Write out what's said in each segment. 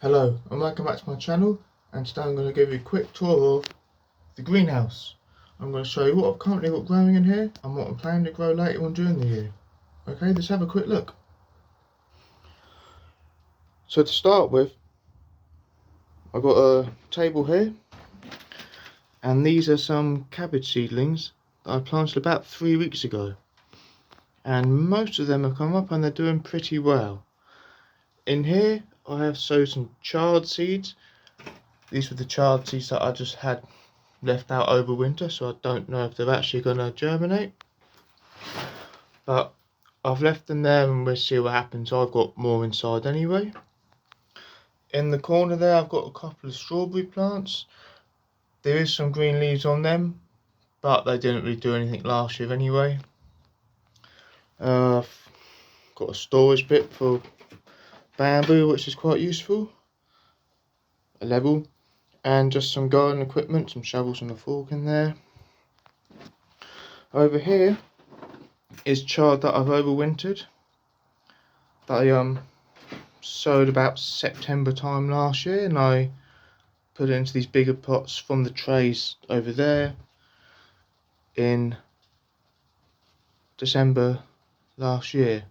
Hello and welcome back to my channel, and today I'm going to give you a quick tour of the greenhouse. I'm going to show you what I've currently got growing in here and what I'm planning to grow later on during the year. Okay, let's have a quick look. So to start with, I've got a table here, and these are some cabbage seedlings that I planted about 3 weeks ago, and most of them have come up and they're doing pretty well. In here I have sowed some chard seeds. These were the chard seeds that I just had left out over winter, so I don't know if they're actually going to germinate, but I've left them there and we'll see what happens. I've got more inside anyway. In the corner there I've got a couple of strawberry plants. There is some green leaves on them, but they didn't really do anything last year anyway. I've got a storage bit for bamboo, which is quite useful, a level, and just some garden equipment, some shovels and a fork in there. Over here is chard that I've overwintered, that I sowed about September time last year, and I put it into these bigger pots from the trays over there in December last year.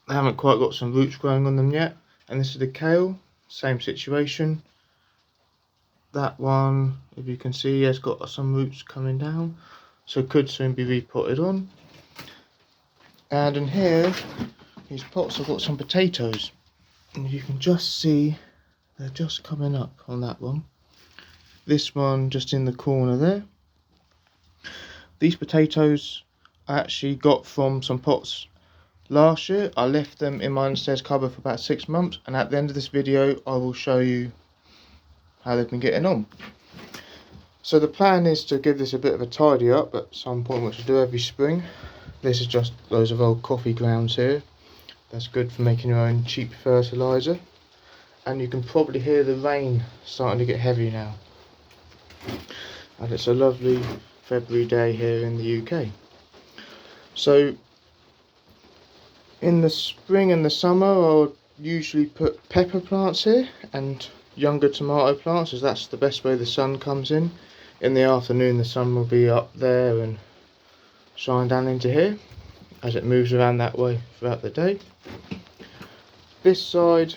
I haven't quite got some roots growing on them yet. And this is the kale, same situation. That one, if you can see, has got some roots coming down, so could soon be repotted on. And in here, these pots, I've got some potatoes, and you can just see they're just coming up on that one. This one just in the corner there. These potatoes I actually got from some pots last year. I left them in my upstairs cupboard for about 6 months, and at the end of this video I will show you how they've been getting on. So the plan is to give this a bit of a tidy up at some point, which I do every spring. This is just loads of old coffee grounds here. That's good for making your own cheap fertiliser. And you can probably hear the rain starting to get heavy now. And it's a lovely February day here in the UK. So in the spring and the summer I'll usually put pepper plants here and younger tomato plants, as that's the best way the sun comes in. In the afternoon the sun will be up there and shine down into here as it moves around that way throughout the day. This side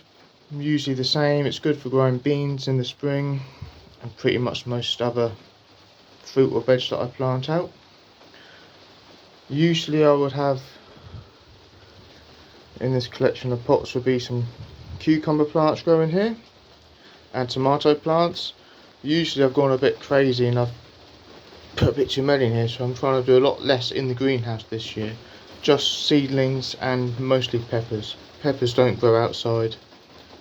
usually the same. It's good for growing beans in the spring and pretty much most other fruit or veg that I plant out. Usually I would have in this collection of pots would be some cucumber plants growing here and tomato plants. Usually I've gone a bit crazy and I've put a bit too many in here, so I'm trying to do a lot less in the greenhouse this year. Just seedlings and mostly peppers. Peppers don't grow outside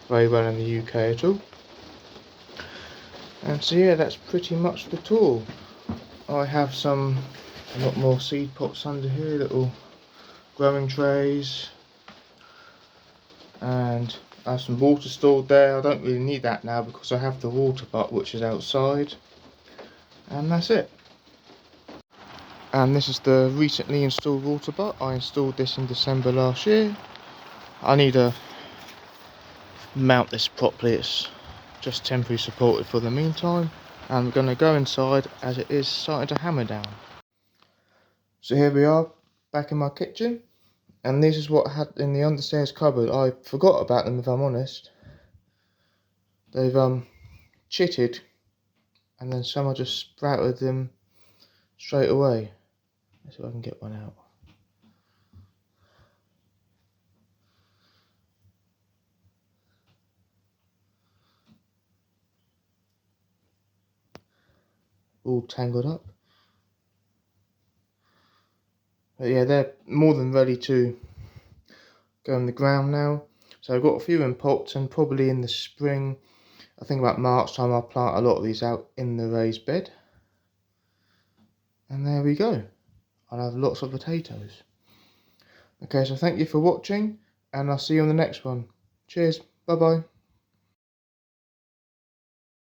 very well in the UK at all. And so yeah, that's pretty much the tour. I have a lot more seed pots under here, little growing trays, and I have some water stored there. I don't really need that now because I have the water butt, which is outside, and that's it. And this is the recently installed water butt. I installed this in December last year. I need to mount this properly. It's just temporarily supported for the meantime, and we're going to go inside as it is starting to hammer down. So here we are back in my kitchen, and this is what I had in the understairs cupboard. I forgot about them, if I'm honest. They've chitted, and then someone just sprouted them straight away. Let's see if I can get one out. All tangled up. But yeah, they're more than ready to go in the ground now. So I've got a few in pots, and probably in the spring, I think about March time, I'll plant a lot of these out in the raised bed. And there we go. I'll have lots of potatoes. Okay, so thank you for watching, and I'll see you on the next one. Cheers, bye bye.